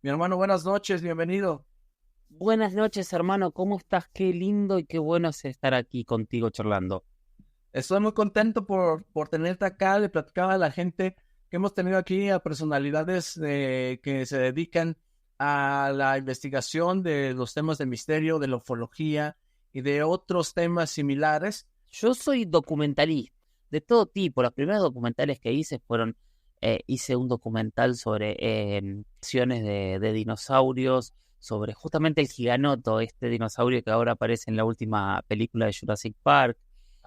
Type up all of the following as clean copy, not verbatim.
Mi hermano, buenas noches, bienvenido. Buenas noches, hermano. ¿Cómo estás? Qué lindo y qué bueno es estar aquí contigo charlando. Estoy muy contento por tenerte acá. Le platicaba a la gente que hemos tenido aquí a personalidades que se dedican a la investigación de los temas de misterio, de la ufología y de otros temas similares. Yo soy documentalista de todo tipo. Los primeros documentales que hice hice un documental sobre acciones de dinosaurios, sobre justamente el giganoto, este dinosaurio que ahora aparece en la última película de Jurassic Park.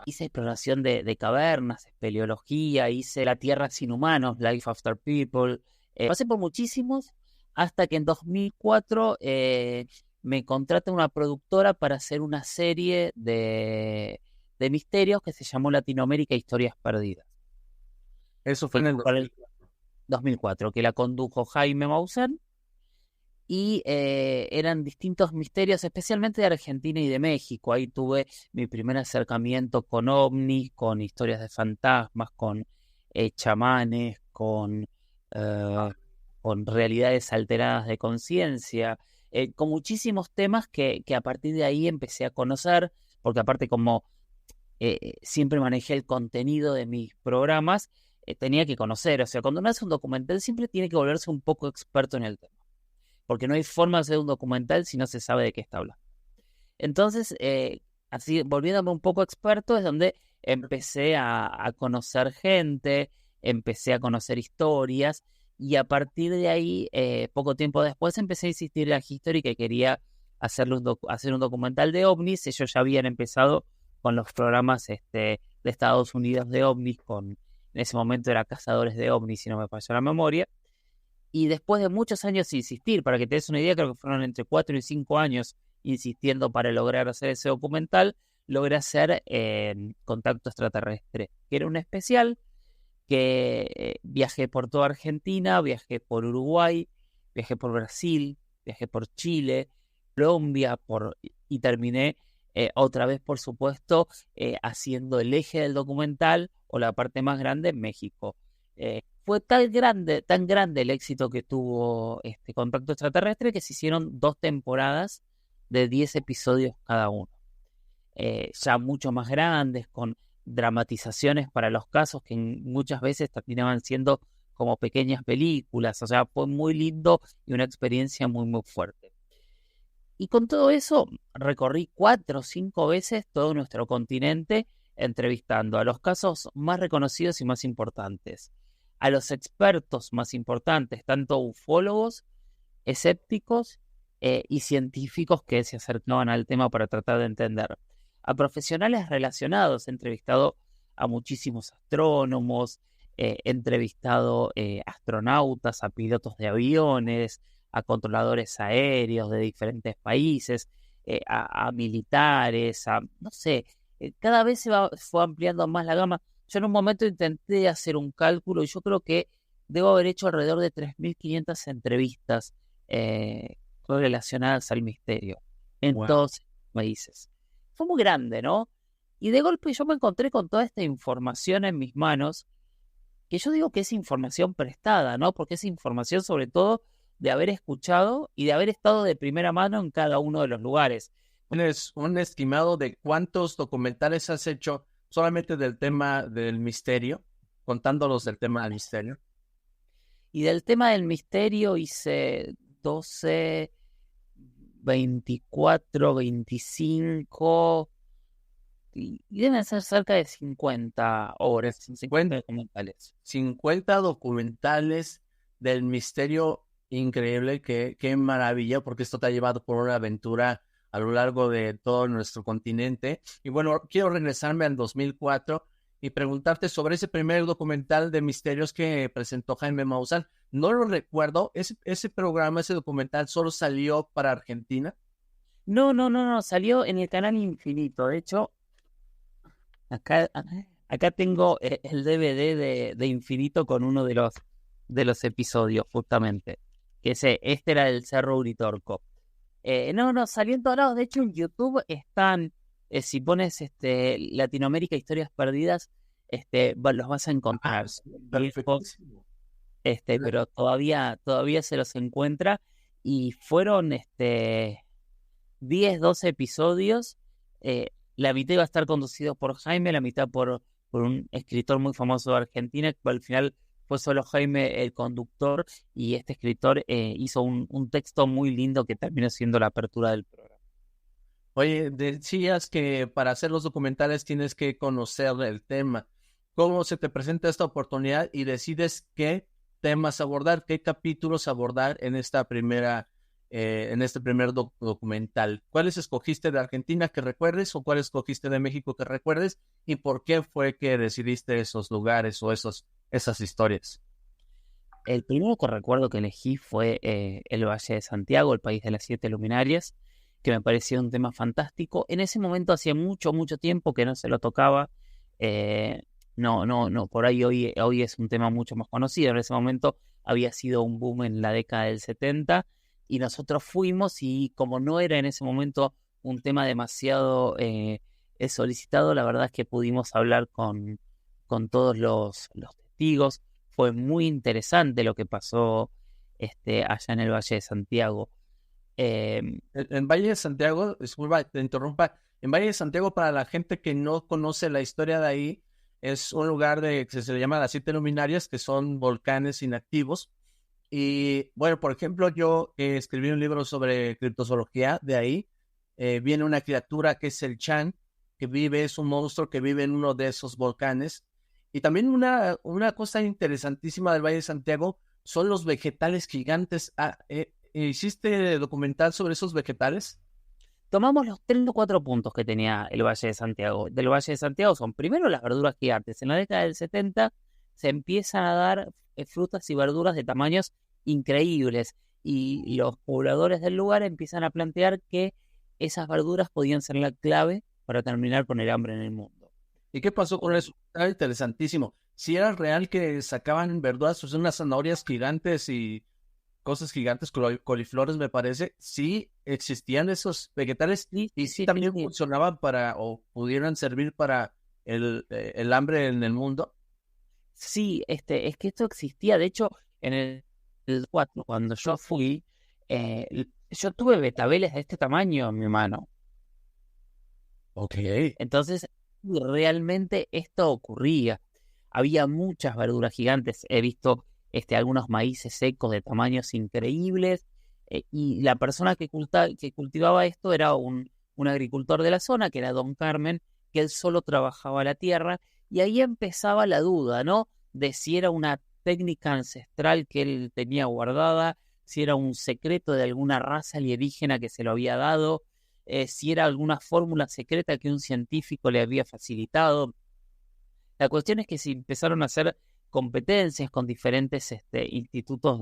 Hice exploración de cavernas, espeleología, hice La Tierra sin humanos, Life After People. Pasé por muchísimos hasta que en 2004 me contrata una productora para hacer una serie de misterios que se llamó Latinoamérica Historias Perdidas, Eso fue en el para 2000. el 2004, que la condujo Jaime Maussan y eran distintos misterios, especialmente de Argentina y de México. Ahí tuve mi primer acercamiento con ovnis, con historias de fantasmas, con chamanes, con realidades alteradas de conciencia, con muchísimos temas que a partir de ahí empecé a conocer, porque aparte como siempre manejé el contenido de mis programas, tenía que conocer. O sea, cuando uno hace un documental siempre tiene que volverse un poco experto en el tema, porque no hay forma de hacer un documental si no se sabe de qué está hablando. Entonces, así, volviéndome un poco experto, es donde empecé a conocer gente, empecé a conocer historias, y a partir de ahí, poco tiempo después, empecé a insistir a History que quería hacer un documental de ovnis. Ellos ya habían empezado con los programas de Estados Unidos de ovnis, en ese momento era Cazadores de ovnis, si no me falla la memoria. Y después de muchos años de insistir, para que te des una idea, creo que fueron entre 4 y 5 años insistiendo para lograr hacer ese documental, logré hacer Contacto Extraterrestre, que era un especial que viajé por toda Argentina, viajé por Uruguay, viajé por Brasil, viajé por Chile, Colombia, y terminé otra vez, por supuesto, haciendo el eje del documental o la parte más grande en México. Fue tan grande el éxito que tuvo este Contacto Extraterrestre que se hicieron 2 temporadas de 10 episodios cada uno. Ya mucho más grandes, con dramatizaciones para los casos que muchas veces terminaban siendo como pequeñas películas. O sea, fue muy lindo y una experiencia muy, muy fuerte. Y con todo eso, recorrí 4 o 5 veces todo nuestro continente entrevistando a los casos más reconocidos y más importantes, a los expertos más importantes, tanto ufólogos, escépticos y científicos que se acercaban al tema para tratar de entender, a profesionales relacionados. He entrevistado a muchísimos astrónomos, he entrevistado astronautas, a pilotos de aviones, a controladores aéreos de diferentes países, a militares, no sé, cada vez fue ampliando más la gama. Yo en un momento intenté hacer un cálculo y yo creo que debo haber hecho alrededor de 3.500 entrevistas relacionadas al misterio en Wow. todos los países. Fue muy grande, ¿no? Y de golpe yo me encontré con toda esta información en mis manos, que yo digo que es información prestada, ¿no? Porque es información sobre todo de haber escuchado y de haber estado de primera mano en cada uno de los lugares. ¿Tienes un estimado de cuántos documentales has hecho solamente del tema del misterio, contándolos del tema del misterio? Y del tema del misterio hice 12, 24, 25, y deben ser cerca de 50 horas, 50 documentales. 50 documentales del misterio, increíble, qué maravilla, porque esto te ha llevado por una aventura a lo largo de todo nuestro continente. Y bueno, quiero regresarme al 2004 y preguntarte sobre ese primer documental de misterios que presentó Jaime Maussan. No lo recuerdo, ese programa, ese documental solo salió para Argentina. No, salió en el canal Infinito. De hecho, acá tengo el DVD de Infinito con uno de los episodios, justamente. Este era el Cerro Uritorco. No, salió en todos lados. De hecho, en YouTube están, si pones Latinoamérica Historias Perdidas, los vas a encontrar. Son viejos, Perfectísimo. pero todavía se los encuentra. y fueron 10, 12 episodios. La mitad iba a estar conducido por Jaime, la mitad por un escritor muy famoso de Argentina, que al final fue solo Jaime el conductor, y este escritor hizo un texto muy lindo que terminó siendo la apertura del programa. Oye, decías que para hacer los documentales tienes que conocer el tema. ¿Cómo se te presenta esta oportunidad y decides qué temas abordar, qué capítulos abordar en esta en este primer documental? ¿Cuáles escogiste de Argentina que recuerdes o cuáles escogiste de México que recuerdes y por qué fue que decidiste esos lugares o esas historias? El primero que recuerdo que elegí fue el Valle de Santiago, el país de las siete luminarias, que me pareció un tema fantástico. En ese momento hacía mucho, mucho tiempo que no se lo tocaba. No, por ahí hoy es un tema mucho más conocido. En ese momento había sido un boom en la década del 70 y nosotros fuimos, y como no era en ese momento un tema demasiado solicitado, la verdad es que pudimos hablar con todos los testigos. Fue muy interesante lo que pasó allá en el Valle de Santiago. En Valle de Santiago, disculpa, te interrumpa. En Valle de Santiago, para la gente que no conoce la historia de ahí, es un lugar que se le llama las siete luminarias, que son volcanes inactivos. Y bueno, por ejemplo, yo escribí un libro sobre criptozoología de ahí. Viene una criatura que es el Chan, es un monstruo que vive en uno de esos volcanes. Y también una cosa interesantísima del Valle de Santiago son los vegetales gigantes. ¿Hiciste documental sobre esos vegetales? Tomamos los 3 o 4 puntos que tenía el Valle de Santiago. Del Valle de Santiago son primero las verduras gigantes. En la década del 70 se empiezan a dar frutas y verduras de tamaños increíbles, y los pobladores del lugar empiezan a plantear que esas verduras podían ser la clave para terminar con el hambre en el mundo. ¿Y qué pasó con eso? Era interesantísimo. Si era real que sacaban verduras, pues unas zanahorias gigantes y cosas gigantes, coliflores me parece, sí existían esos vegetales Sí, y sí, sí sí, también sí. funcionaban o pudieran servir para el hambre en el mundo. Sí, es que esto existía. De hecho, en el 4, cuando yo fui, yo tuve betabeles de este tamaño en mi mano. Ok. Entonces, realmente esto ocurría. Había muchas verduras gigantes. He visto algunos maíces secos de tamaños increíbles. Y la persona que cultivaba esto era un agricultor de la zona, que era Don Carmen, que él solo trabajaba la tierra. Y ahí empezaba la duda, ¿no? De si era una técnica ancestral que él tenía guardada, si era un secreto de alguna raza alienígena que se lo había dado, si era alguna fórmula secreta que un científico le había facilitado. La cuestión es que se empezaron a hacer competencias con diferentes institutos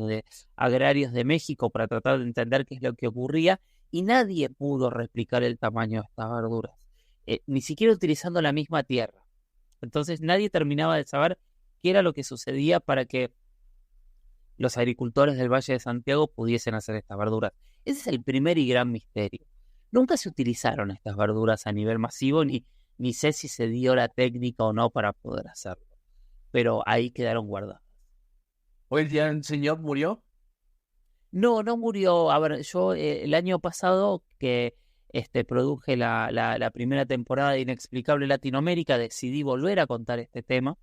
agrarios de México para tratar de entender qué es lo que ocurría, y nadie pudo replicar el tamaño de estas verduras, ni siquiera utilizando la misma tierra. Entonces nadie terminaba de saber qué era lo que sucedía para que los agricultores del Valle de Santiago pudiesen hacer estas verduras. Ese es el primer y gran misterio. Nunca se utilizaron estas verduras a nivel masivo, ni sé si se dio la técnica o no para poder hacerlo, pero ahí quedaron guardadas. Hoy el día el señor murió. No murió. A ver, yo el año pasado que produje la primera temporada de Inexplicable Latinoamérica, decidí volver a contar este tema.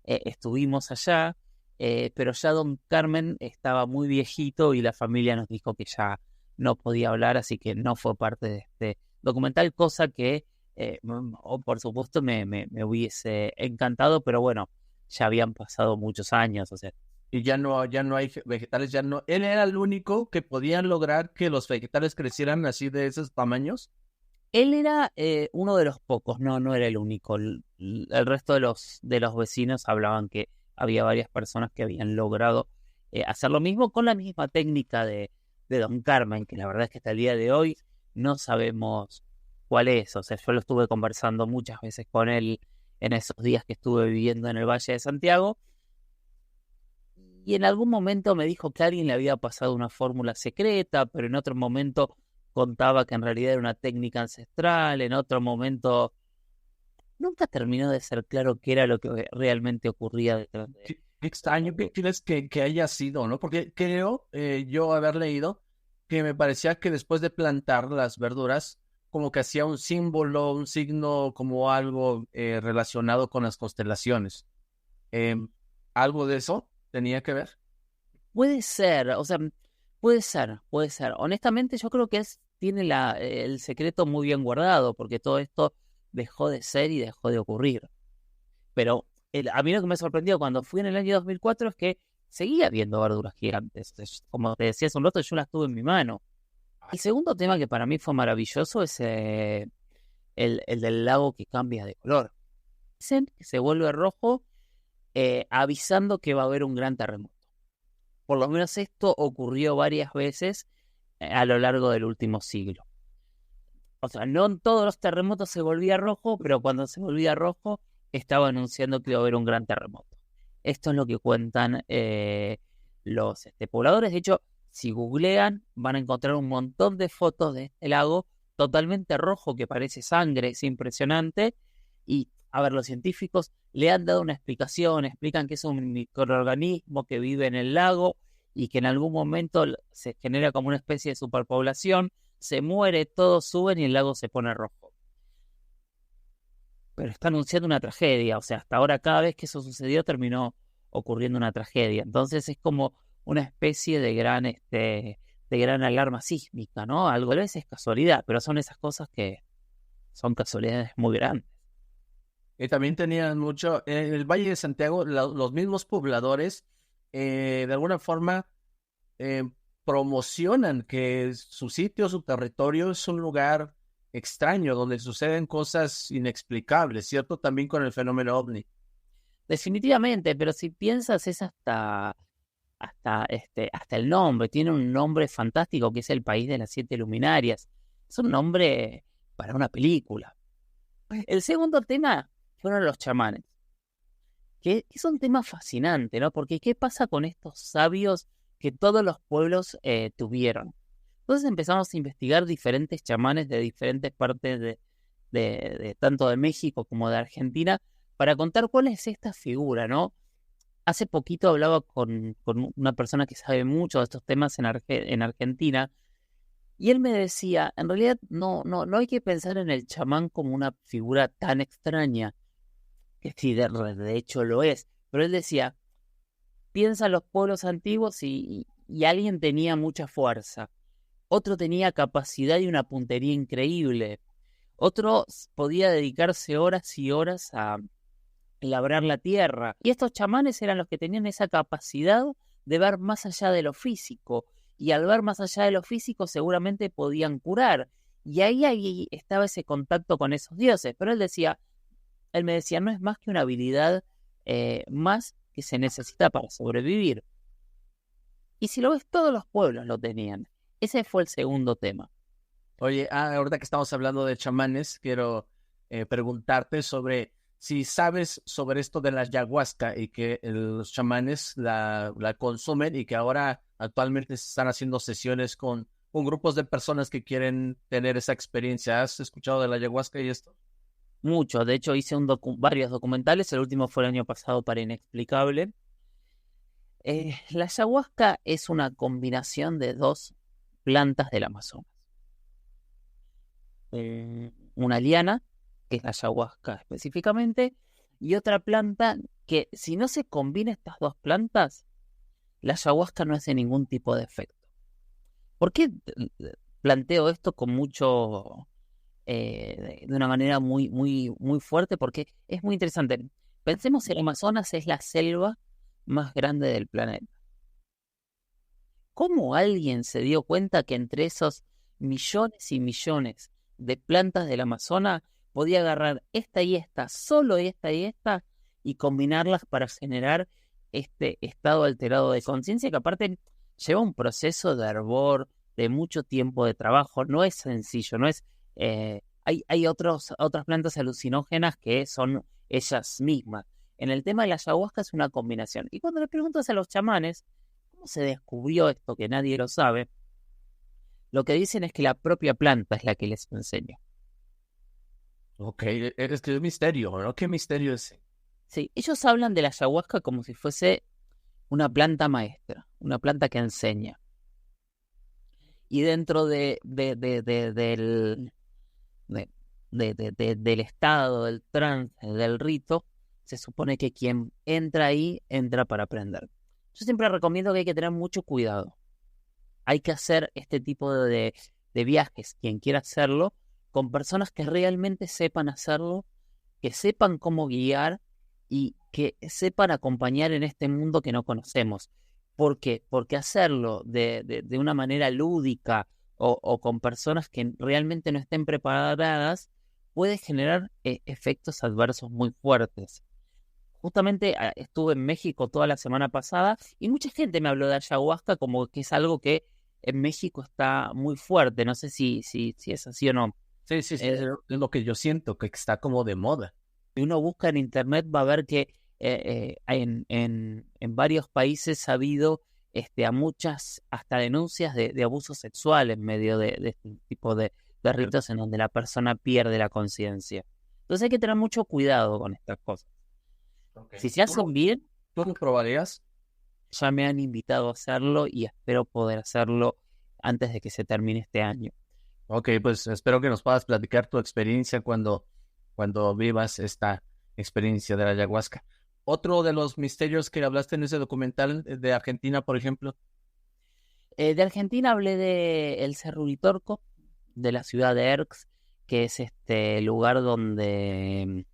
Estuvimos allá, pero ya Don Carmen estaba muy viejito y la familia nos dijo que ya no podía hablar, así que no fue parte de este documental, cosa que por supuesto me hubiese encantado, pero bueno, ya habían pasado muchos años, o sea. Y ya no hay vegetales, ya no. Él era el único que podía lograr que los vegetales crecieran así de esos tamaños. Él era uno de los pocos, no era el único. El resto de los vecinos hablaban que había varias personas que habían logrado hacer lo mismo con la misma técnica de Don Carmen, que la verdad es que hasta el día de hoy no sabemos cuál es. O sea, yo lo estuve conversando muchas veces con él en esos días que estuve viviendo en el Valle de Santiago, y en algún momento me dijo que alguien le había pasado una fórmula secreta, pero en otro momento contaba que en realidad era una técnica ancestral, en otro momento nunca terminó de ser claro qué era lo que realmente ocurría detrás de Qué extraño que crees que haya sido, ¿no? Porque creo yo haber leído que me parecía que después de plantar las verduras, como que hacía un símbolo, un signo, como algo relacionado con las constelaciones. Em, ¿Algo de eso tenía que ver? Puede ser, o sea, puede ser, puede ser. Honestamente, yo creo que tiene el secreto muy bien guardado, porque todo esto dejó de ser y dejó de ocurrir. Pero a mí lo que me sorprendió cuando fui en el año 2004 es que seguía viendo verduras gigantes. Como te decía hace un rato, yo las tuve en mi mano. El segundo tema que para mí fue maravilloso es el del lago que cambia de color. Dicen que se vuelve rojo avisando que va a haber un gran terremoto. Por lo menos esto ocurrió varias veces a lo largo del último siglo. O sea, no en todos los terremotos se volvía rojo, pero cuando se volvía rojo estaba anunciando que iba a haber un gran terremoto. Esto es lo que cuentan los pobladores. De hecho, si googlean, van a encontrar un montón de fotos de este lago totalmente rojo que parece sangre, es impresionante. Y, a ver, los científicos le han dado una explicación, explican que es un microorganismo que vive en el lago y que en algún momento se genera como una especie de superpoblación, se muere, todos suben y el lago se pone rojo. Pero está anunciando una tragedia, o sea, hasta ahora cada vez que eso sucedió terminó ocurriendo una tragedia. Entonces es como una especie de gran alarma sísmica, ¿no? Algo a veces es casualidad, pero son esas cosas que son casualidades muy grandes. Y también tenían mucho, en el Valle de Santiago, los mismos pobladores, de alguna forma, eh, promocionan que su sitio, su territorio es un lugar extraño, donde suceden cosas inexplicables, ¿cierto? También con el fenómeno OVNI. Definitivamente, pero si piensas es hasta el nombre, tiene un nombre fantástico que es el País de las Siete Luminarias. Es un nombre para una película. El segundo tema fueron los chamanes, que es un tema fascinante, ¿no? Porque ¿qué pasa con estos sabios que todos los pueblos tuvieron? Entonces empezamos a investigar diferentes chamanes de diferentes partes de tanto de México como de Argentina para contar cuál es esta figura, ¿no? Hace poquito hablaba con una persona que sabe mucho de estos temas en Argentina y él me decía, en realidad no hay que pensar en el chamán como una figura tan extraña, que sí, de hecho lo es, pero él decía, piensa en los pueblos antiguos y alguien tenía mucha fuerza, otro tenía capacidad y una puntería increíble, otro podía dedicarse horas y horas a labrar la tierra. Y estos chamanes eran los que tenían esa capacidad de ver más allá de lo físico. Y al ver más allá de lo físico seguramente podían curar. Y ahí estaba ese contacto con esos dioses. Pero él me decía, no es más que una habilidad más que se necesita para sobrevivir. Y si lo ves, todos los pueblos lo tenían. Ese fue el segundo tema. Oye, ahorita que estamos hablando de chamanes, quiero preguntarte sobre si sabes sobre esto de la ayahuasca y que los chamanes la consumen y que ahora actualmente se están haciendo sesiones con grupos de personas que quieren tener esa experiencia. ¿Has escuchado de la ayahuasca y esto? Mucho. De hecho, hice varios documentales. El último fue el año pasado para Inexplicable. La ayahuasca es una combinación de dos plantas del Amazonas. Una liana, que es la ayahuasca específicamente, y otra planta que si no se combina estas dos plantas, la ayahuasca no hace ningún tipo de efecto. ¿Por qué planteo esto con mucho, de una manera muy fuerte? Porque es muy interesante. Pensemos que el Amazonas es la selva más grande del planeta. ¿Cómo alguien se dio cuenta que entre esos millones y millones de plantas del Amazonas podía agarrar esta y esta, solo esta y esta, y combinarlas para generar este estado alterado de conciencia que aparte lleva un proceso de hervor, de mucho tiempo de trabajo? No es sencillo, no es... hay otras plantas alucinógenas que son ellas mismas. En el tema de la ayahuasca es una combinación. Y cuando le preguntas a los chamanes cómo se descubrió esto, que nadie lo sabe, lo que dicen es que la propia planta es la que les enseña. Ok, es que es misterio, ¿no? ¿Qué misterio es? Sí, ellos hablan de la ayahuasca como si fuese una planta maestra, una planta que enseña. Y dentro de- del estado, del trance, del rito, se supone que quien entra ahí, entra para aprender. Yo siempre recomiendo que hay que tener mucho cuidado. Hay que hacer este tipo de viajes, quien quiera hacerlo, con personas que realmente sepan hacerlo, que sepan cómo guiar y que sepan acompañar en este mundo que no conocemos. ¿Por qué? Porque hacerlo de una manera lúdica o con personas que realmente no estén preparadas puede generar efectos adversos muy fuertes. Justamente estuve en México toda la semana pasada y mucha gente me habló de ayahuasca como que es algo que en México está muy fuerte. No sé si es así o no. Sí, sí, sí, Eh, es lo que yo siento, que está como de moda. Si uno busca en internet va a ver que en varios países ha habido a muchas hasta denuncias de abuso sexual en medio de este tipo de ritos en donde la persona pierde la conciencia. Entonces hay que tener mucho cuidado con estas cosas. Okay. Si se ¿Tú hacen bien, tú lo probarías? ya me han invitado a hacerlo y espero poder hacerlo antes de que se termine este año. Ok, pues espero que nos puedas platicar tu experiencia cuando vivas esta experiencia de la ayahuasca. Otro de los misterios que hablaste en ese documental de Argentina, por ejemplo. De Argentina hablé de el Cerro Uritorco, de la ciudad de Erx, que es este lugar donde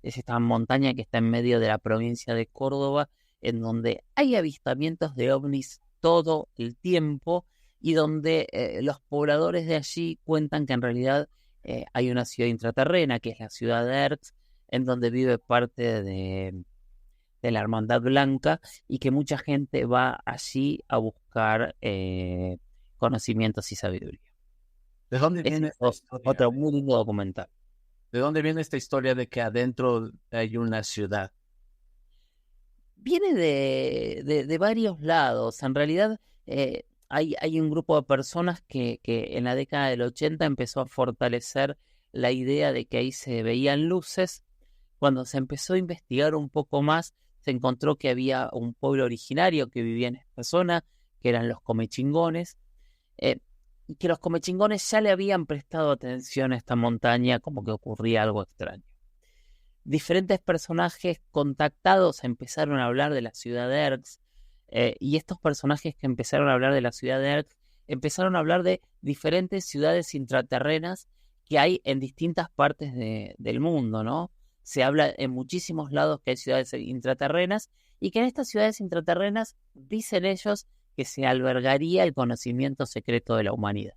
es esta montaña que está en medio de la provincia de Córdoba, en donde hay avistamientos de ovnis todo el tiempo y donde los pobladores de allí cuentan que en realidad hay una ciudad intraterrena, que es la ciudad de Erx, en donde vive parte de la Hermandad Blanca y que mucha gente va allí a buscar conocimientos y sabiduría. ¿De dónde Es viene esta historia? otro muy lindo documental. ¿De dónde viene esta historia de que adentro hay una ciudad? Viene de varios lados. En realidad, hay un grupo de personas que en la década del 80 empezó a fortalecer la idea de que ahí se veían luces. Cuando se empezó a investigar un poco más, se encontró que había un pueblo originario que vivía en esta zona, que eran los comechingones, eh, y que los comechingones ya le habían prestado atención a esta montaña, como que ocurría algo extraño. Diferentes personajes contactados empezaron a hablar de la ciudad de Erx, y estos personajes que empezaron a hablar de la ciudad de Erx empezaron a hablar de diferentes ciudades intraterrenas que hay en distintas partes del mundo, ¿no? Se habla en muchísimos lados que hay ciudades intraterrenas y que en estas ciudades intraterrenas dicen ellos que se albergaría el conocimiento secreto de la humanidad.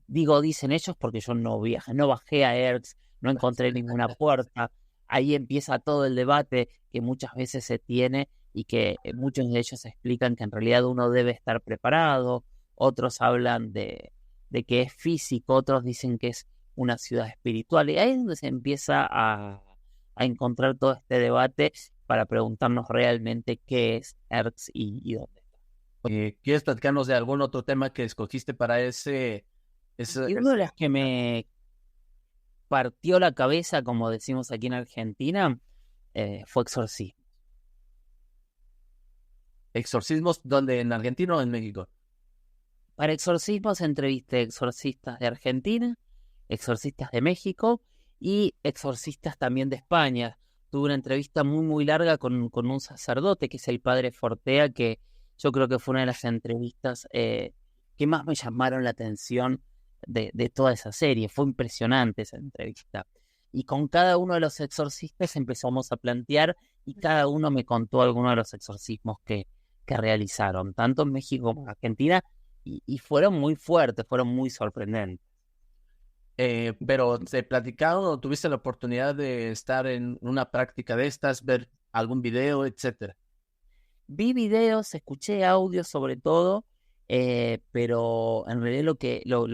Digo, dicen ellos porque yo no bajé a Erx, no encontré ninguna puerta. Ahí empieza todo el debate que muchas veces se tiene y que muchos de ellos explican que en realidad uno debe estar preparado, otros hablan de que es físico, otros dicen que es una ciudad espiritual. Y ahí es donde se empieza a encontrar todo este debate para preguntarnos realmente qué es Erx y dónde está. ¿Quieres platicarnos de algún otro tema que escogiste para ese... Y uno de los que me partió la cabeza, como decimos aquí en Argentina, fue exorcismo. exorcismos? ¿Dónde? ¿En Argentina o en México? Para exorcismos entrevisté exorcistas de Argentina, exorcistas de México y exorcistas también de España. Tuve una entrevista muy larga con un sacerdote que es el padre Fortea, que yo creo que fue una de las entrevistas que más me llamaron la atención de toda esa serie. Fue impresionante esa entrevista. Y con cada uno de los exorcistas empezamos a plantear y cada uno me contó alguno de los exorcismos que realizaron, tanto en México como en Argentina, y fueron muy fuertes, fueron muy sorprendentes. Pero ¿te platicaron o tuviste la oportunidad de estar en una práctica de estas, ver algún video, etcétera? Vi videos, escuché audios sobre todo, pero en realidad lo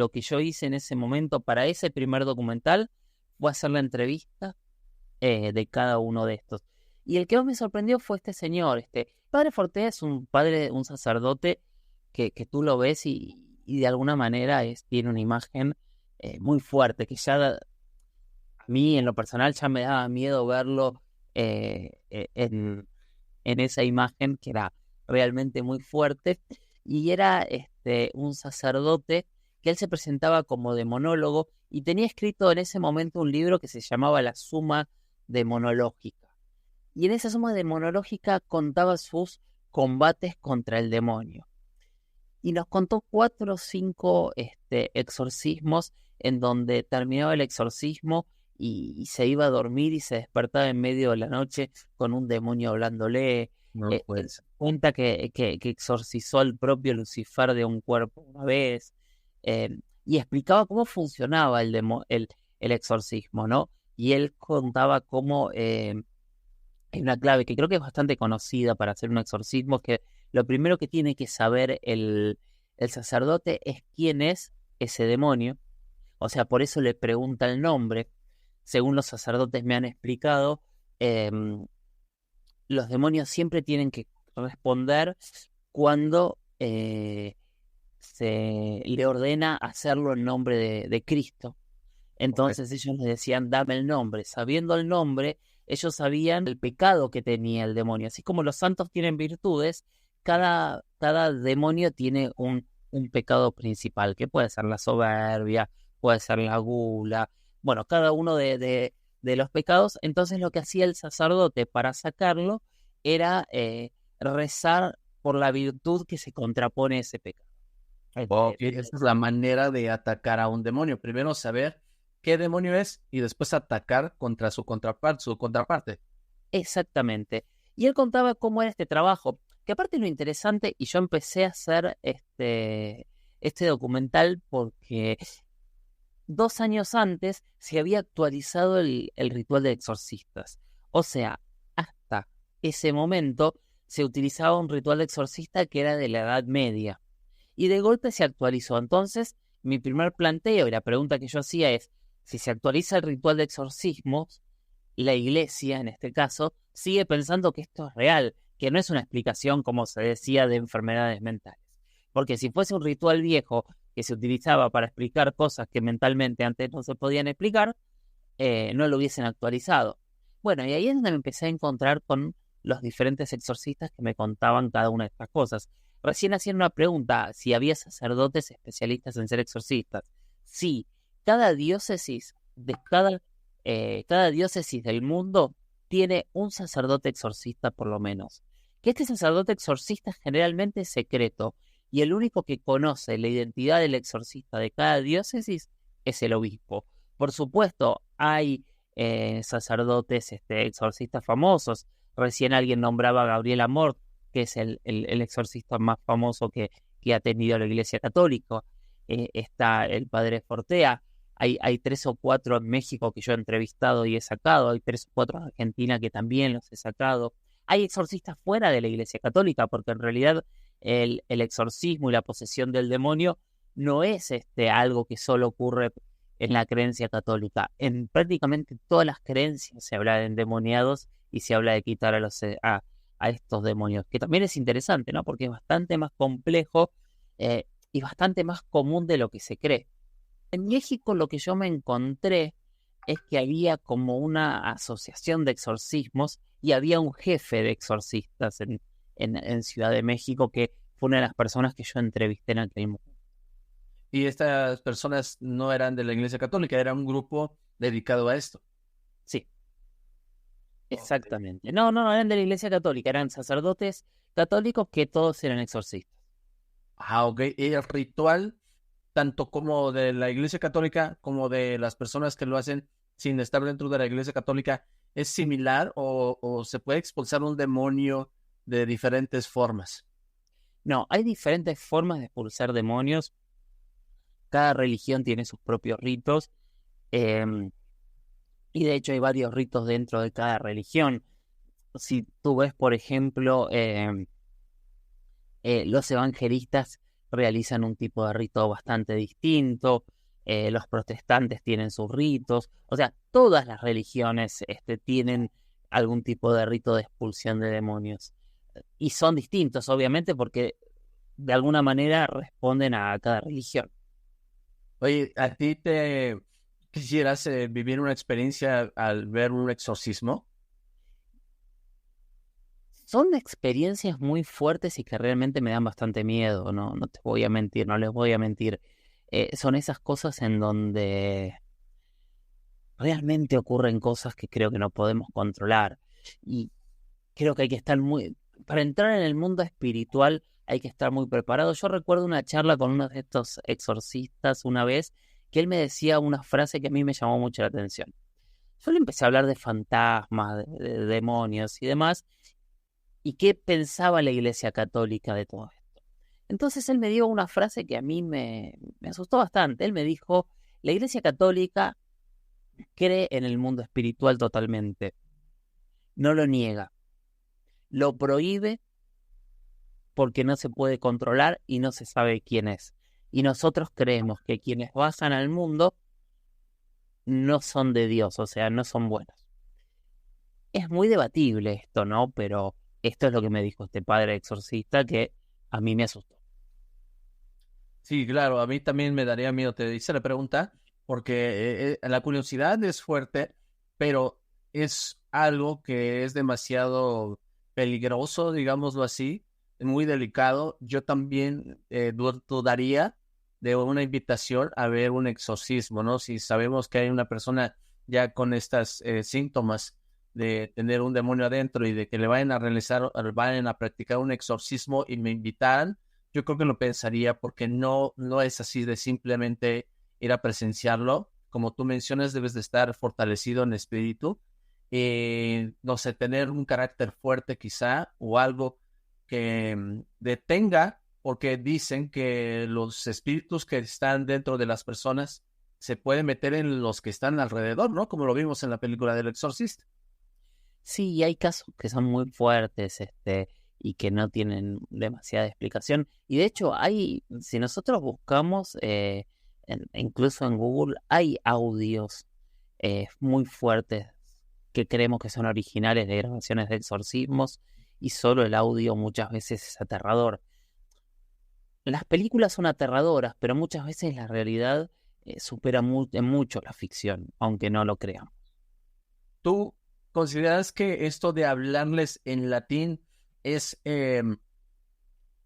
que yo hice en ese momento para ese primer documental fue hacer la entrevista de cada uno de estos. Y el que más me sorprendió fue este señor. Padre Fortea es un padre, un sacerdote que tú lo ves y de alguna manera tiene una imagen muy fuerte, que ya a mí en lo personal ya me daba miedo verlo en esa imagen que era realmente muy fuerte, y era un sacerdote que él se presentaba como demonólogo y tenía escrito en ese momento un libro que se llamaba La Suma Demonológica. Y en esa suma demonológica contaba sus combates contra el demonio. Y nos contó 4 o 5 exorcismos en donde terminaba el exorcismo y se iba a dormir y se despertaba en medio de la noche con un demonio hablándole. No puede ser. Cuenta que exorcizó al propio Lucifer de un cuerpo una vez, y explicaba cómo funcionaba el exorcismo, ¿no? Y él contaba cómo hay una clave que creo que es bastante conocida para hacer un exorcismo, que lo primero que tiene que saber el sacerdote es quién es ese demonio. O sea, por eso le pregunta el nombre. Según los sacerdotes me han explicado, los demonios siempre tienen que responder cuando se le ordena hacerlo en nombre de Cristo. Entonces ellos le decían, dame el nombre. Sabiendo el nombre, ellos sabían el pecado que tenía el demonio. Así como los santos tienen virtudes, cada demonio tiene un pecado principal, que puede ser la soberbia, puede ser la gula, bueno, cada uno de los pecados. Entonces lo que hacía el sacerdote para sacarlo era rezar por la virtud que se contrapone a ese pecado. Ok, esa es la manera de atacar a un demonio. Primero saber qué demonio es y después atacar contra su contraparte. Exactamente. Y él contaba cómo era este trabajo, que aparte lo interesante, y yo empecé a hacer este documental porque 2 años antes se había actualizado el ritual de exorcistas. O sea, hasta ese momento se utilizaba un ritual de exorcista que era de la Edad Media. Y de golpe se actualizó. Entonces, mi primer planteo y la pregunta que yo hacía es, si se actualiza el ritual de exorcismos, la iglesia, en este caso, sigue pensando que esto es real, que no es una explicación, como se decía, de enfermedades mentales. Porque si fuese un ritual viejo que se utilizaba para explicar cosas que mentalmente antes no se podían explicar, no lo hubiesen actualizado. Bueno, y ahí es donde me empecé a encontrar con los diferentes exorcistas que me contaban cada una de estas cosas. Recién hacían una pregunta, si había sacerdotes especialistas en ser exorcistas. Sí, cada diócesis cada diócesis del mundo tiene un sacerdote exorcista por lo menos. Que este sacerdote exorcista generalmente es secreto y el único que conoce la identidad del exorcista de cada diócesis es el obispo. Por supuesto, hay sacerdotes exorcistas famosos. Recién alguien nombraba a Gabriel Amort, que es el exorcista más famoso que ha tenido la Iglesia Católica. Está el padre Fortea. Hay 3 o 4 en México que yo he entrevistado y he sacado. Hay 3 o 4 en Argentina que también los he sacado. Hay exorcistas fuera de la Iglesia Católica, porque en realidad el exorcismo y la posesión del demonio no es algo que solo ocurre en la creencia católica. En prácticamente todas las creencias se habla de endemoniados y se habla de quitar a estos demonios, que también es interesante, ¿no? Porque es bastante más complejo y bastante más común de lo que se cree. En México lo que yo me encontré es que había como una asociación de exorcismos y había un jefe de exorcistas en Ciudad de México que fue una de las personas que yo entrevisté en aquel momento. Y estas personas no eran de la Iglesia Católica, era un grupo dedicado a esto. Sí, exactamente. No, eran de la Iglesia Católica, eran sacerdotes católicos que todos eran exorcistas. Ah, ok. Y el ritual, tanto como de la Iglesia Católica como de las personas que lo hacen sin estar dentro de la Iglesia Católica, ¿es similar o se puede expulsar un demonio de diferentes formas? No, hay diferentes formas de expulsar demonios. Cada religión tiene sus propios ritos. Y de hecho hay varios ritos dentro de cada religión. Si tú ves, por ejemplo, los evangelistas realizan un tipo de rito bastante distinto, los protestantes tienen sus ritos, o sea, todas las religiones tienen algún tipo de rito de expulsión de demonios. Y son distintos, obviamente, porque de alguna manera responden a cada religión. Oye, ¿a ti te quisieras vivir una experiencia al ver un exorcismo? Son experiencias muy fuertes y que realmente me dan bastante miedo, no te voy a mentir, no les voy a mentir. Son esas cosas en donde realmente ocurren cosas que creo que no podemos controlar. Y creo que hay que estar para entrar en el mundo espiritual hay que estar muy preparado. Yo recuerdo una charla con uno de estos exorcistas una vez, que él me decía una frase que a mí me llamó mucho la atención. Yo le empecé a hablar de fantasmas, de demonios y demás, y qué pensaba la Iglesia Católica de todo esto. Entonces él me dio una frase que a mí me asustó bastante. Él me dijo, la Iglesia Católica cree en el mundo espiritual totalmente, no lo niega, lo prohíbe porque no se puede controlar y no se sabe quién es. Y nosotros creemos que quienes bajan al mundo no son de Dios, o sea, no son buenos. Es muy debatible esto, ¿no? Pero esto es lo que me dijo este padre exorcista que a mí me asustó. Sí, claro, a mí también me daría miedo, te hice la pregunta, porque la curiosidad es fuerte, pero es algo que es demasiado peligroso, digámoslo así, muy delicado. Yo también dudaría de una invitación a ver un exorcismo, ¿no? Si sabemos que hay una persona ya con estas síntomas de tener un demonio adentro y de que le vayan a practicar un exorcismo y me invitaran, yo creo que lo pensaría porque no es así de simplemente ir a presenciarlo. Como tú mencionas, debes de estar fortalecido en espíritu. No sé, tener un carácter fuerte quizá o algo que detenga, porque dicen que los espíritus que están dentro de las personas se pueden meter en los que están alrededor, ¿no? Como lo vimos en la película del Exorcista. Sí, hay casos que son muy fuertes, y que no tienen demasiada explicación. Y de hecho, si nosotros buscamos, incluso en Google, hay audios muy fuertes que creemos que son originales de grabaciones de exorcismos, y solo el audio muchas veces es aterrador. Las películas son aterradoras, pero muchas veces la realidad supera en mucho la ficción, aunque no lo crean. ¿Tú consideras que esto de hablarles en latín es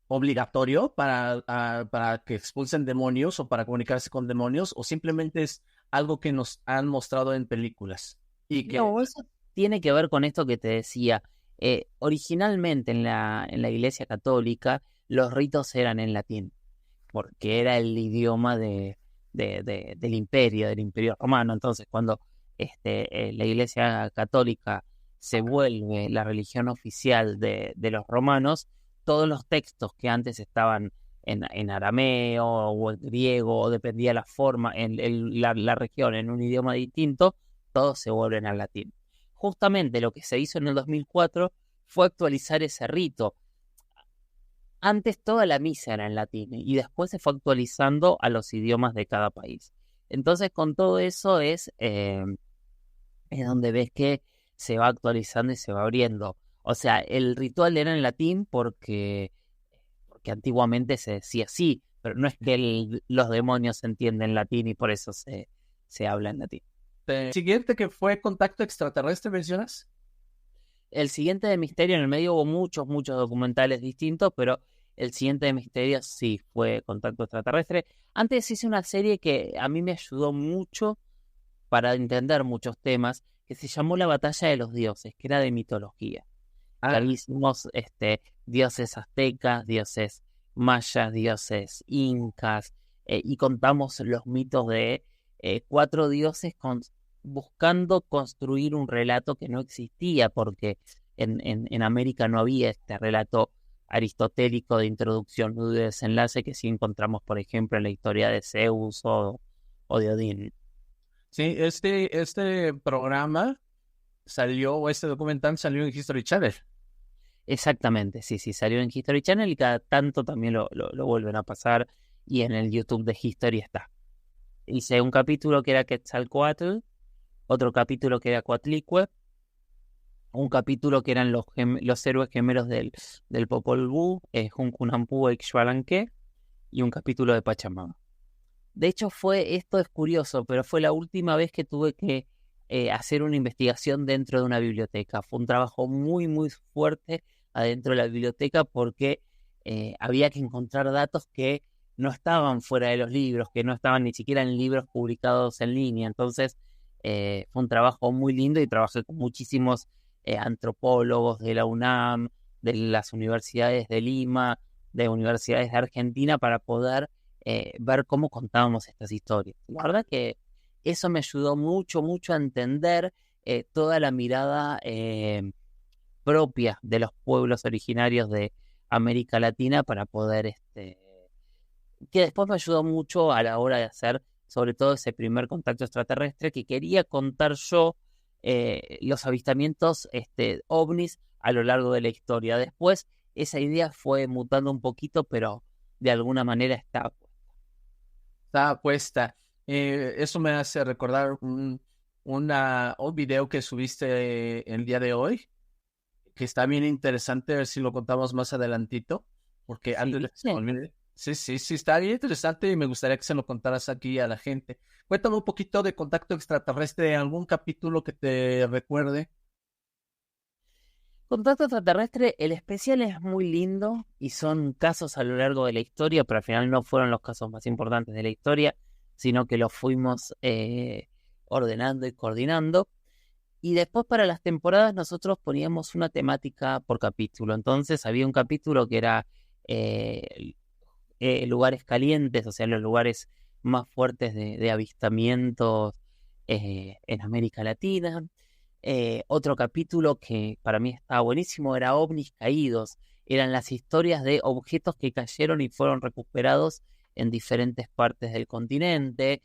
obligatorio para que expulsen demonios o para comunicarse con demonios, o simplemente es algo que nos han mostrado en películas? Y que No, eso tiene que ver con esto que te decía. Originalmente en la Iglesia Católica los ritos eran en latín, porque era el idioma del Imperio Romano. Entonces, cuando la Iglesia Católica se vuelve la religión oficial de los romanos, todos los textos que antes estaban en arameo o en griego, o dependía la forma, la región, en un idioma distinto, todos se vuelven al latín. Justamente lo que se hizo en el 2004 fue actualizar ese rito. Antes toda la misa era en latín y después se fue actualizando a los idiomas de cada país. Entonces, con todo eso es donde ves que se va actualizando y se va abriendo. O sea, el ritual era en latín porque antiguamente se decía así, pero no es que los demonios entienden latín y por eso se habla en latín. siguiente, que fue Contacto Extraterrestre, mencionas. El siguiente de Misterio, en el medio hubo muchos documentales distintos, pero el siguiente de Misterio sí fue Contacto Extraterrestre. Antes hice una serie que a mí me ayudó mucho para entender muchos temas, que se llamó La Batalla de los Dioses, que era de mitología. Que ahí hicimos dioses aztecas, dioses mayas, dioses incas, y contamos los mitos de 4 dioses buscando construir un relato que no existía, porque en América no había este relato aristotélico de introducción y de desenlace que sí encontramos, por ejemplo, en la historia de Zeus o de Odín. Sí, este programa salió, o este documental salió en History Channel. Exactamente, sí, salió en History Channel y cada tanto también lo vuelven a pasar, y en el YouTube de History está. Hice un capítulo que era Quetzalcoatl, otro capítulo que era Coatlicue, un capítulo que eran los héroes gemelos del Popol Vuh, Juncunampú e Ixbalanque, y un capítulo de Pachamama. De hecho, esto es curioso, pero fue la última vez que tuve que hacer una investigación dentro de una biblioteca. Fue un trabajo muy fuerte adentro de la biblioteca porque había que encontrar datos que no estaban fuera de los libros, que no estaban ni siquiera en libros publicados en línea. Entonces, fue un trabajo muy lindo y trabajé con muchísimos antropólogos de la UNAM, de las universidades de Lima, de universidades de Argentina, para poder ver cómo contábamos estas historias. La verdad que eso me ayudó mucho, mucho a entender toda la mirada propia de los pueblos originarios de América Latina para poder, que después me ayudó mucho a la hora de hacer, sobre todo ese primer contacto extraterrestre que quería contar yo, los avistamientos ovnis a lo largo de la historia. Después esa idea fue mutando un poquito, pero de alguna manera Está puesta. Eso me hace recordar un video que subiste el día de hoy, que está bien interesante, a ver si lo contamos más adelantito, porque antes de que se me olvide. Sí, sí, sí, está bien interesante y me gustaría que se lo contaras aquí a la gente. Cuéntame un poquito de Contacto Extraterrestre, algún capítulo que te recuerde. Contacto extraterrestre, el especial es muy lindo y son casos a lo largo de la historia, pero al final no fueron los casos más importantes de la historia, sino que los fuimos ordenando y coordinando. Y después para las temporadas nosotros poníamos una temática por capítulo. Entonces había un capítulo que era lugares calientes, o sea, los lugares más fuertes de avistamientos en América Latina. Otro capítulo que para mí estaba buenísimo era ovnis caídos. Eran las historias de objetos que cayeron y fueron recuperados en diferentes partes del continente.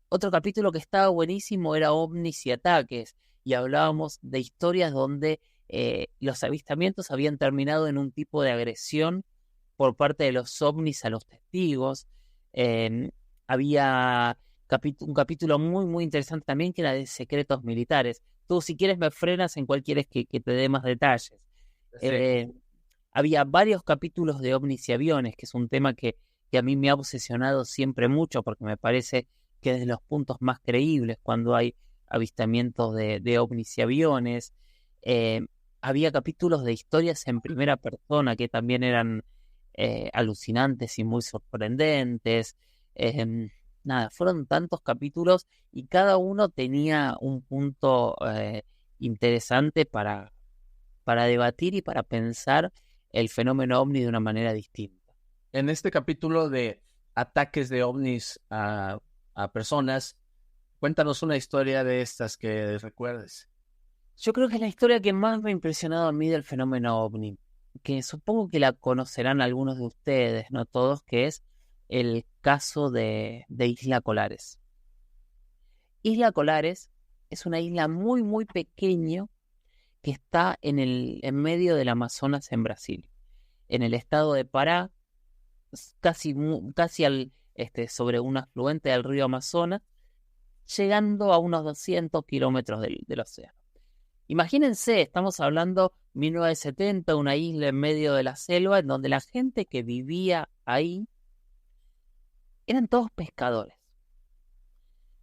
Otro capítulo que estaba buenísimo era ovnis y ataques, y hablábamos de historias donde los avistamientos habían terminado en un tipo de agresión por parte de los ovnis a los testigos. Había un capítulo muy, muy interesante también que era de secretos militares. Tú, si quieres, me frenas en cuál quieres que te dé más detalles. Sí. Había varios capítulos de ovnis y aviones, que es un tema que a mí me ha obsesionado siempre mucho, porque me parece que es de los puntos más creíbles cuando hay avistamientos de ovnis y aviones. Había capítulos de historias en primera persona que también eran alucinantes y muy sorprendentes. Nada, fueron tantos capítulos y cada uno tenía un punto interesante para debatir y para pensar el fenómeno ovni de una manera distinta. En este capítulo de ataques de ovnis a personas, cuéntanos una historia de estas que recuerdes. Yo creo que es la historia que más me ha impresionado a mí del fenómeno ovni, que supongo que la conocerán algunos de ustedes, no todos, que es el caso de Isla Colares. Isla Colares es una isla muy, muy pequeña que está en medio del Amazonas en Brasil, en el estado de Pará, casi sobre un afluente del río Amazonas, llegando a unos 200 kilómetros del océano. Imagínense, estamos hablando 1970, una isla en medio de la selva, en donde la gente que vivía ahí eran todos pescadores.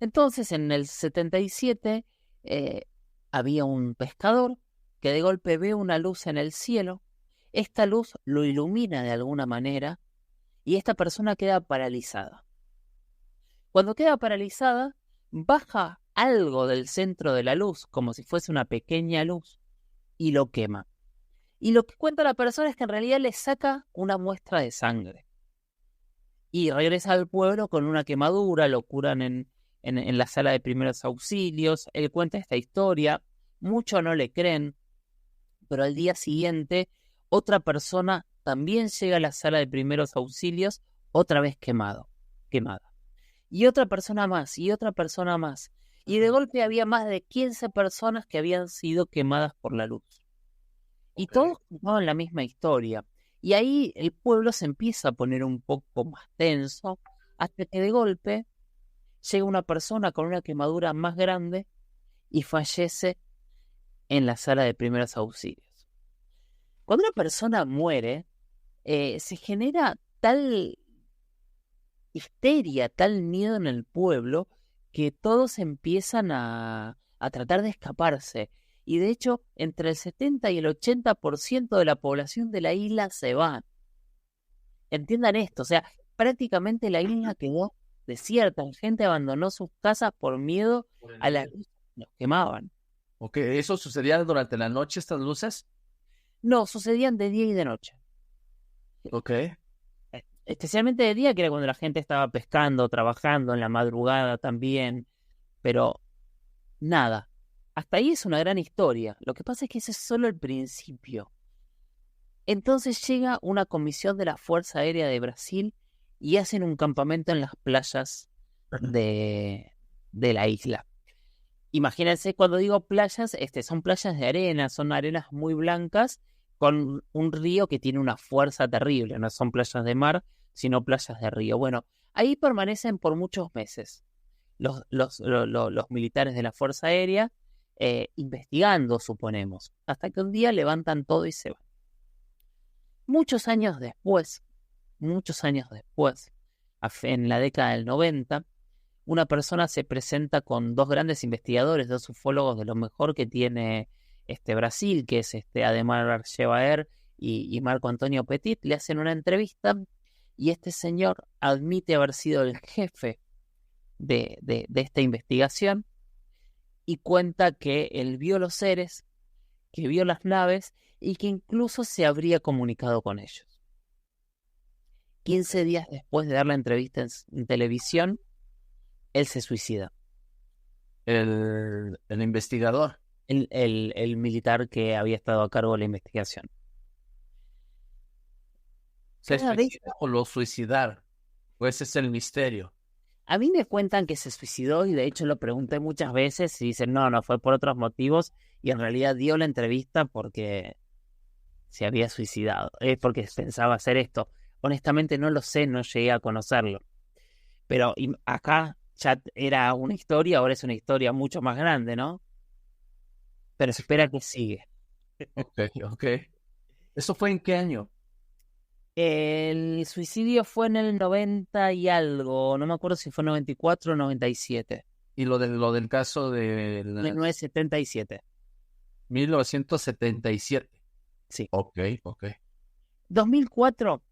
Entonces, en el 77, había un pescador que de golpe ve una luz en el cielo. Esta luz lo ilumina de alguna manera y esta persona queda paralizada. Cuando queda paralizada, baja algo del centro de la luz, como si fuese una pequeña luz, y lo quema. Y lo que cuenta la persona es que en realidad le saca una muestra de sangre. Y regresa al pueblo con una quemadura, lo curan en la sala de primeros auxilios. Él cuenta esta historia, muchos no le creen, pero al día siguiente otra persona también llega a la sala de primeros auxilios, otra vez quemada. Y otra persona más, y otra persona más. Y de golpe había más de 15 personas que habían sido quemadas por la luz. Y todos contaban la misma historia. Y ahí el pueblo se empieza a poner un poco más tenso, hasta que de golpe llega una persona con una quemadura más grande y fallece en la sala de primeros auxilios. Cuando una persona muere, se genera tal histeria, tal miedo en el pueblo, que todos empiezan a tratar de escaparse. y de hecho entre el 70 y el 80% de la población de la isla se van. Entiendan esto, o sea, prácticamente la isla quedó desierta, la gente abandonó sus casas por miedo a las luces que los quemaban. Ok, ¿eso sucedía durante la noche, estas luces? No, sucedían de día y de noche. Ok. Especialmente de día, que era cuando la gente estaba pescando, trabajando, en la madrugada también, pero nada. Hasta ahí es una gran historia. Lo que pasa es que ese es solo el principio. Entonces llega una comisión de la Fuerza Aérea de Brasil y hacen un campamento en las playas de la isla. Imagínense, cuando digo playas, son playas de arena, son arenas muy blancas con un río que tiene una fuerza terrible. No son playas de mar, sino playas de río. Bueno, ahí permanecen por muchos meses los militares de la Fuerza Aérea investigando, suponemos, hasta que un día levantan todo y se van. Muchos años después, en la década del 90, una persona se presenta con dos grandes investigadores, dos ufólogos de lo mejor que tiene Brasil, que es Ademar Chevaer y Marco Antonio Petit. Le hacen una entrevista y este señor admite haber sido el jefe de esta investigación y cuenta que él vio los seres, que vio las naves y que incluso se habría comunicado con ellos. 15 días después de dar la entrevista en televisión, él se suicida. El investigador. El militar que había estado a cargo de la investigación. ¿Se suicida o lo suicidaron? Pues ese es el misterio. A mí me cuentan que se suicidó y de hecho lo pregunté muchas veces y dicen no fue por otros motivos y en realidad dio la entrevista porque se había suicidado, porque pensaba hacer esto. Honestamente no lo sé, no llegué a conocerlo. Pero acá ya era una historia, ahora es una historia mucho más grande, ¿no? Pero se espera que sigue. Ok. ¿Eso fue en qué año? El suicidio fue en el 90 y algo, no me acuerdo si fue 94 o 97. ¿Y lo del caso de 1977. 1977? Sí. Ok. 2004,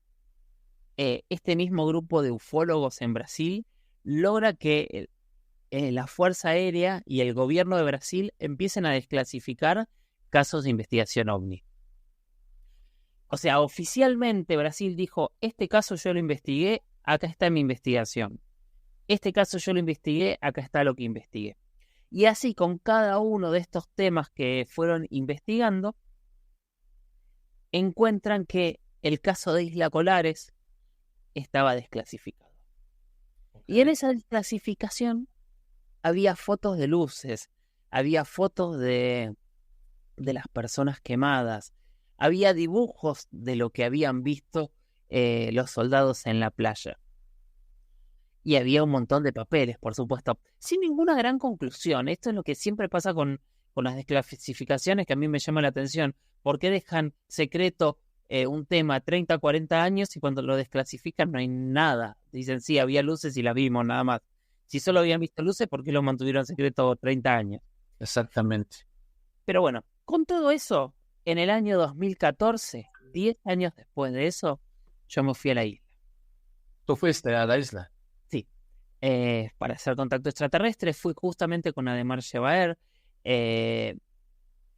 este mismo grupo de ufólogos en Brasil logra que la Fuerza Aérea y el gobierno de Brasil empiecen a desclasificar casos de investigación OVNI. O sea, oficialmente Brasil dijo, este caso yo lo investigué, acá está mi investigación. Este caso yo lo investigué, acá está lo que investigué. Y así con cada uno de estos temas que fueron investigando, encuentran que el caso de Isla Colares estaba desclasificado. Okay. Y en esa desclasificación había fotos de luces, había fotos de las personas quemadas, había dibujos de lo que habían visto los soldados en la playa. Y había un montón de papeles, por supuesto, sin ninguna gran conclusión. Esto es lo que siempre pasa con las desclasificaciones, que a mí me llama la atención. ¿Por qué dejan secreto un tema 30, 40 años y cuando lo desclasifican no hay nada? Dicen, sí, había luces y las vimos, nada más. Si solo habían visto luces, ¿por qué lo mantuvieron secreto 30 años? Exactamente. Pero bueno, con todo eso, en el año 2014, 10 años después de eso, yo me fui a la isla. ¿Tú fuiste a la isla? Sí. Para hacer contacto extraterrestre, fui justamente con Ademar Chevaer.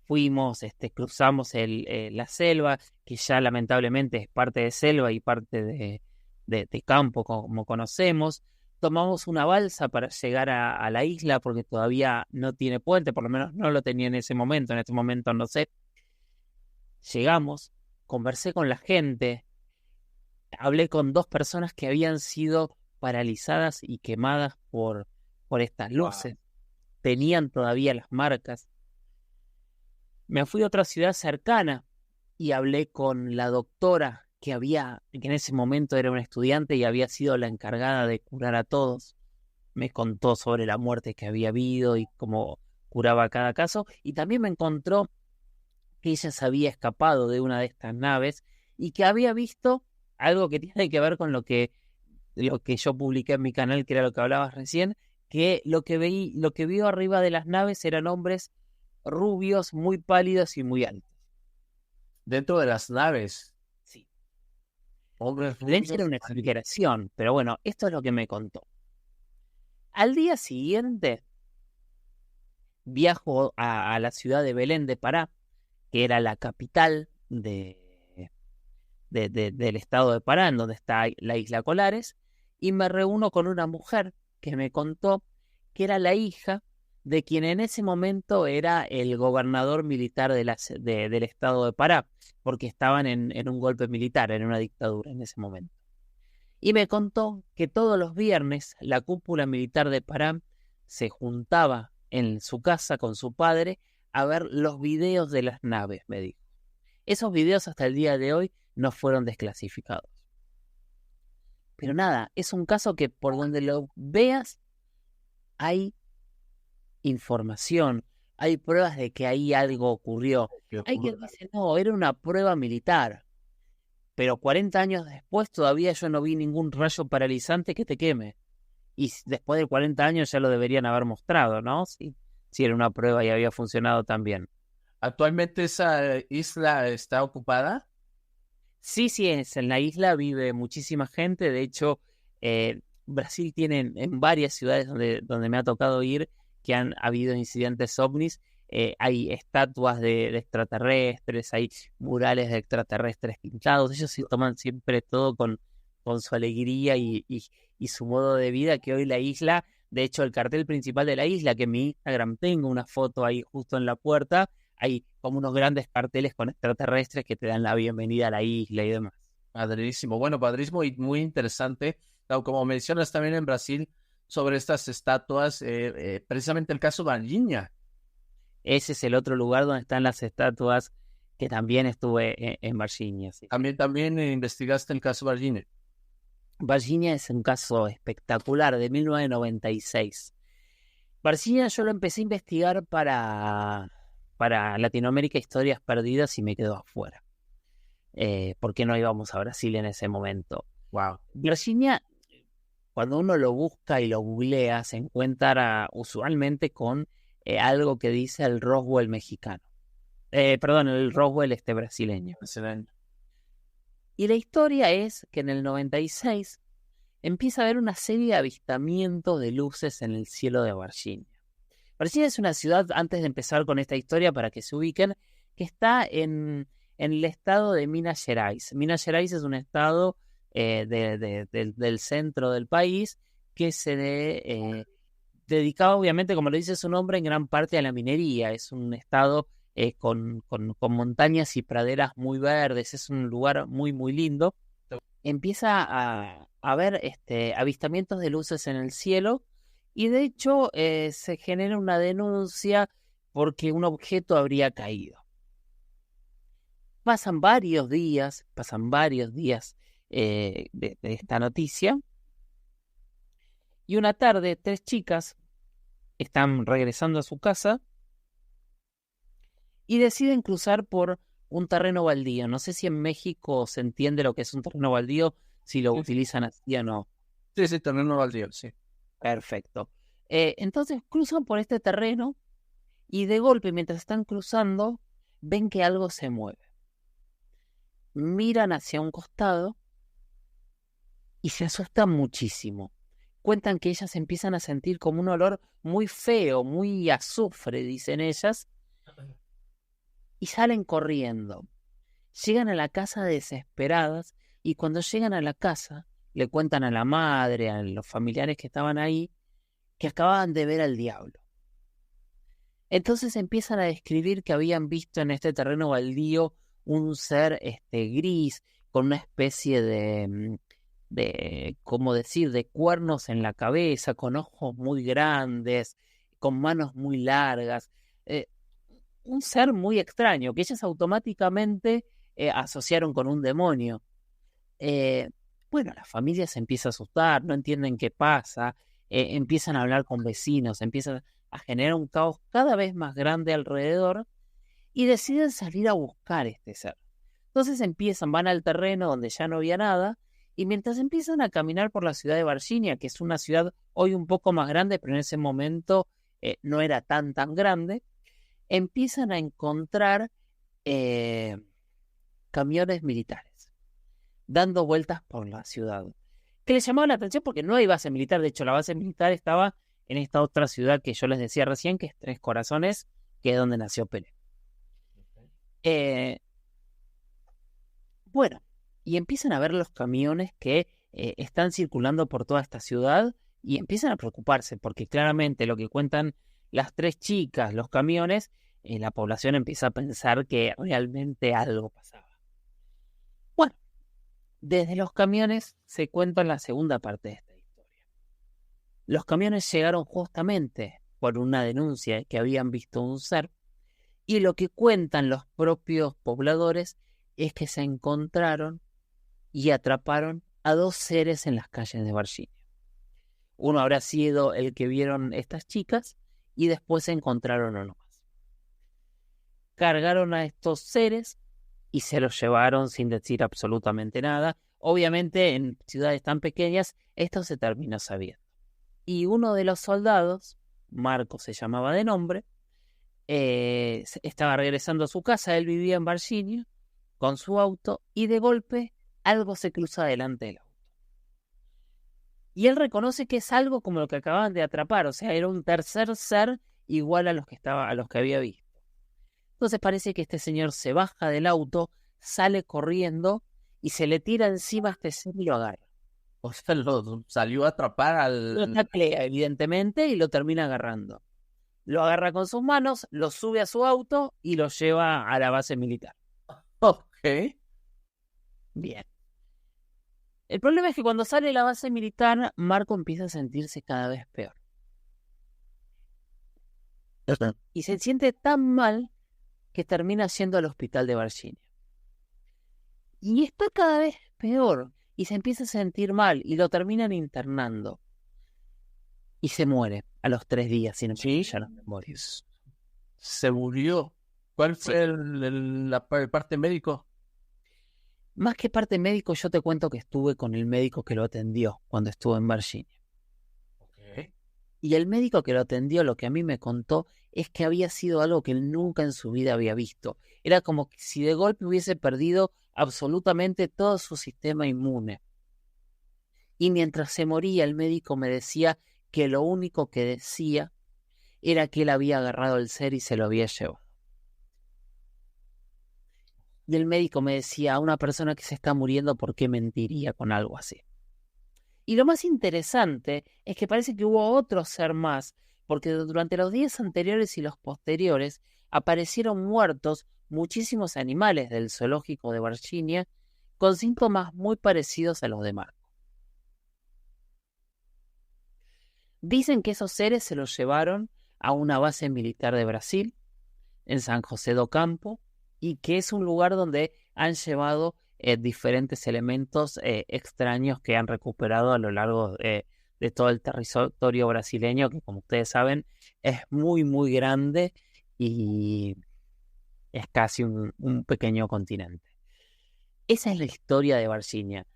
Fuimos, cruzamos la selva, que ya lamentablemente es parte de selva y parte de campo, como conocemos. Tomamos una balsa para llegar a la isla porque todavía no tiene puente, por lo menos no lo tenía en ese momento, en este momento no sé. Llegamos, conversé con la gente, hablé con dos personas que habían sido paralizadas y quemadas por estas luces. Wow. Tenían todavía las marcas. Me fui a otra ciudad cercana y hablé con la doctora que en ese momento era una estudiante y había sido la encargada de curar a todos. Me contó sobre la muerte que había habido y cómo curaba cada caso. Y también me encontró que ella se había escapado de una de estas naves y que había visto algo que tiene que ver con lo que yo publiqué en mi canal, que era lo que hablabas recién, que lo que vio arriba de las naves eran hombres rubios, muy pálidos y muy altos. Dentro de las naves. Sí. Hombres Debe ser rubios. una exageración, pero bueno, esto es lo que me contó. Al día siguiente viajo a la ciudad de Belén de Pará, que era la capital del estado de Pará, en donde está la isla Colares, y me reúno con una mujer que me contó que era la hija de quien en ese momento era el gobernador militar del estado de Pará, porque estaban en un golpe militar, en una dictadura en ese momento. Y me contó que todos los viernes la cúpula militar de Pará se juntaba en su casa con su padre a ver los videos de las naves, me dijo. Esos videos hasta el día de hoy no fueron desclasificados. Pero nada, es un caso que por donde lo veas hay información, hay pruebas de que ahí algo ocurrió. Hay quien dice, no, era una prueba militar. Pero 40 años después todavía yo no vi ningún rayo paralizante que te queme. Y después de 40 años ya lo deberían haber mostrado, ¿no? Sí, era una prueba y había funcionado tan bien. ¿Actualmente esa isla está ocupada? Sí, en la isla vive muchísima gente. De hecho, Brasil tiene en varias ciudades donde me ha tocado ir que han habido incidentes ovnis. Hay estatuas de extraterrestres, hay murales de extraterrestres pintados. Ellos sí toman siempre todo con su alegría y su modo de vida, que hoy la isla, de hecho el cartel principal de la isla, que en mi Instagram tengo una foto ahí justo en la puerta, hay como unos grandes carteles con extraterrestres que te dan la bienvenida a la isla y demás. Padrísimo, bueno, padrísimo y muy interesante. Como mencionas también en Brasil sobre estas estatuas, precisamente el caso Varginha. Ese es el otro lugar donde están las estatuas, que también estuve en Varginha. Sí. También investigaste el caso Varginha. Varginha es un caso espectacular de 1996. Varginha yo lo empecé a investigar para Latinoamérica Historias Perdidas y me quedó afuera. Porque no íbamos a Brasil en ese momento. Wow. Varginha, cuando uno lo busca y lo googlea, se encuentra usualmente con algo que dice el Roswell mexicano. El Roswell brasileño. Excelente. Y la historia es que en el 96 empieza a haber una serie de avistamientos de luces en el cielo de Varginha. Varginha es una ciudad, antes de empezar con esta historia, para que se ubiquen, que está en el estado de Minas Gerais. Minas Gerais es un estado del centro del país que se dedicaba, obviamente, como lo dice su nombre, en gran parte a la minería. Es un estado con montañas y praderas muy verdes, es un lugar muy, muy lindo. Empieza a haber avistamientos de luces en el cielo y de hecho se genera una denuncia porque un objeto habría caído. Pasan varios días de esta noticia y una tarde 3 chicas están regresando a su casa y deciden cruzar por un terreno baldío. No sé si en México se entiende lo que es un terreno baldío, si lo utilizan así o no. Sí, terreno baldío, sí. Perfecto. Entonces cruzan por este terreno y de golpe, mientras están cruzando, ven que algo se mueve. Miran hacia un costado y se asustan muchísimo. Cuentan que ellas empiezan a sentir como un olor muy feo, muy azufre, dicen ellas, y salen corriendo. Llegan a la casa desesperadas y cuando llegan a la casa le cuentan a la madre, a los familiares que estaban ahí, que acababan de ver al diablo. Entonces empiezan a describir que habían visto en este terreno baldío un ser gris con una especie ¿cómo decir?, de cuernos en la cabeza, con ojos muy grandes, con manos muy largas. Un ser muy extraño, que ellas automáticamente asociaron con un demonio. Bueno, la familia se empieza a asustar, no entienden qué pasa, empiezan a hablar con vecinos, empiezan a generar un caos cada vez más grande alrededor y deciden salir a buscar este ser. Entonces van al terreno donde ya no había nada y mientras empiezan a caminar por la ciudad de Varginha, que es una ciudad hoy un poco más grande, pero en ese momento no era tan grande, empiezan a encontrar camiones militares dando vueltas por la ciudad, que les llamaba la atención porque no hay base militar. De hecho, la base militar estaba en esta otra ciudad que yo les decía recién, que es Tres Corazones, que es donde nació Pelé. Bueno, y empiezan a ver los camiones que están circulando por toda esta ciudad y empiezan a preocuparse porque claramente lo que cuentan las tres chicas, los camiones, la población empieza a pensar que realmente algo pasaba. Bueno, desde los camiones se cuenta la segunda parte de esta historia. Los camiones llegaron justamente por una denuncia que habían visto un ser, y lo que cuentan los propios pobladores es que se encontraron y atraparon a dos seres en las calles de Virginia. Uno habrá sido el que vieron estas chicas y después se encontraron uno más. Cargaron a estos seres y se los llevaron sin decir absolutamente nada. Obviamente en ciudades tan pequeñas esto se terminó sabiendo. Y uno de los soldados, Marco se llamaba de nombre, estaba regresando a su casa. Él vivía en Virginia con su auto y de golpe algo se cruza delante del auto. Y él reconoce que es algo como lo que acababan de atrapar, o sea, era un tercer ser igual a los que había visto. Entonces parece que este señor se baja del auto, sale corriendo y se le tira encima a este ser y lo agarra. O sea, lo salió a atrapar Lo taclea, evidentemente, y lo termina agarrando. Lo agarra con sus manos, lo sube a su auto y lo lleva a la base militar. Ok. Bien. El problema es que cuando sale de la base militar, Marco empieza a sentirse cada vez peor. Y se siente tan mal que termina yendo al hospital de Virginia. Y está cada vez peor y se empieza a sentir mal y lo terminan internando. Y se muere a los 3 días, si no me falla la memoria. Se murió. ¿Cuál fue el parte médico? Más que parte médico, yo te cuento que estuve con el médico que lo atendió cuando estuvo en Virginia. Okay. Y el médico que lo atendió, lo que a mí me contó, es que había sido algo que él nunca en su vida había visto. Era como si de golpe hubiese perdido absolutamente todo su sistema inmune. Y mientras se moría, el médico me decía que lo único que decía era que él había agarrado el ser y se lo había llevado. Y el médico me decía, a una persona que se está muriendo, ¿por qué mentiría con algo así? Y lo más interesante es que parece que hubo otro ser más, porque durante los días anteriores y los posteriores aparecieron muertos muchísimos animales del zoológico de Virginia con síntomas muy parecidos a los de Marco. Dicen que esos seres se los llevaron a una base militar de Brasil, en San José do Campo, y que es un lugar donde han llevado diferentes elementos extraños que han recuperado a lo largo de todo el territorio brasileño, que como ustedes saben es muy muy grande y es casi un pequeño continente. Esa es la historia de Virginia.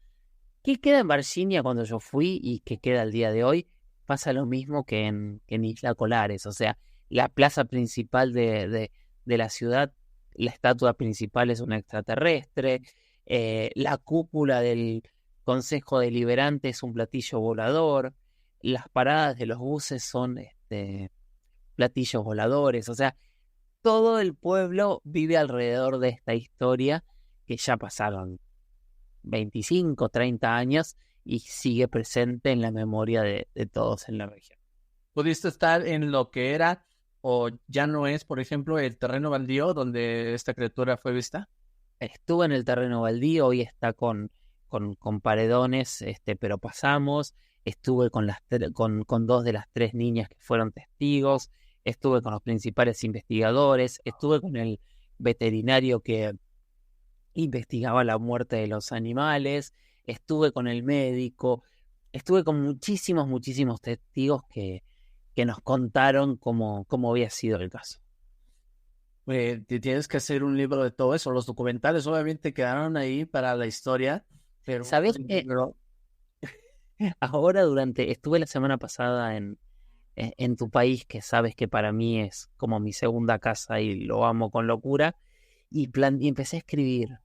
¿Qué queda en Virginia cuando yo fui y qué queda al día de hoy? Pasa lo mismo que en Isla Colares, o sea, la plaza principal de la ciudad, la estatua principal es un extraterrestre, la cúpula del Consejo Deliberante es un platillo volador, las paradas de los buses son platillos voladores, o sea, todo el pueblo vive alrededor de esta historia que ya pasaron 25, 30 años y sigue presente en la memoria de todos en la región. ¿Pudiste estar en lo que era o ya no es, por ejemplo, el terreno baldío donde esta criatura fue vista? Estuve en el terreno baldío, hoy está con paredones, pero pasamos. Estuve con 2 de las 3 niñas que fueron testigos. Estuve con los principales investigadores. Estuve con el veterinario que investigaba la muerte de los animales. Estuve con el médico. Estuve con muchísimos testigos que nos contaron cómo había sido el caso. Tienes que hacer un libro de todo eso. Los documentales obviamente quedaron ahí para la historia, pero ¿Sabes qué? Ahora estuve la semana pasada en en tu país, que sabes que para mí es como mi segunda casa y lo amo con locura, y empecé a escribir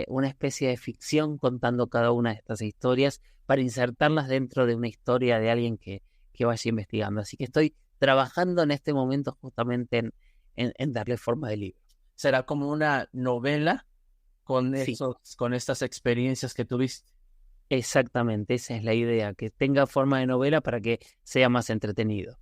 una especie de ficción contando cada una de estas historias para insertarlas dentro de una historia de alguien que vaya investigando. Así que estoy trabajando en este momento justamente en darle forma de libro. Será como una novela Sí, con estas experiencias que tuviste. exactamente, esa es la idea, que tenga forma de novela para que sea más entretenido.